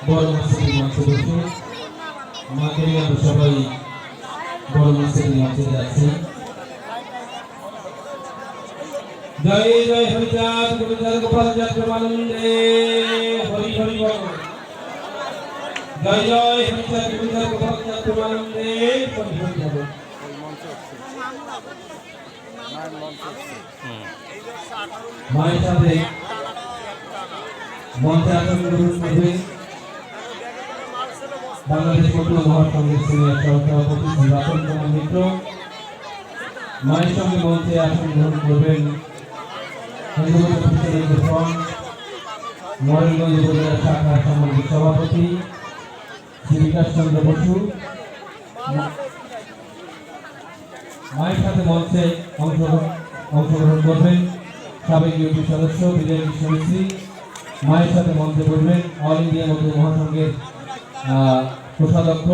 বড় মসজিদের মঞ্চে বসে আমাকে আমরা সবাই বড় মসজিদের মঞ্চে যাচ্ছি। জয় জয় হরিচাঁদ গোবিন্দ গোপাল যাত্রানন্দে হরি হরি বল। জয় জয় হরিচাঁদ গোবিন্দ গোপাল যাত্রানন্দে হরি হরি বল। মায়ের সাথে মঞ্চে আসন গ্রহণ করবে বাংলাদেশ পটুয়া মহাসংঘের সিনিয়র সহসভাপতি রতন কুমার মিত্র। মায়ের সঙ্গে মঞ্চে আসন গ্রহণ করবেন মডেলগঞ্জ উপজেলা শাখার সামরিক সভাপতি শ্রী বিকাশ চন্দ্র বসু। মায়ের সাথে মঞ্চে অংশগ্রহণ করবেন সাবেক ইউপি সদস্য বিজয় কৃষ্ণমিশ্রী। মায়ের সাথে মঞ্চে বলবেন অল ইন্ডিয়া মজদুর মহাসংঘের কোষাধ্যক্ষ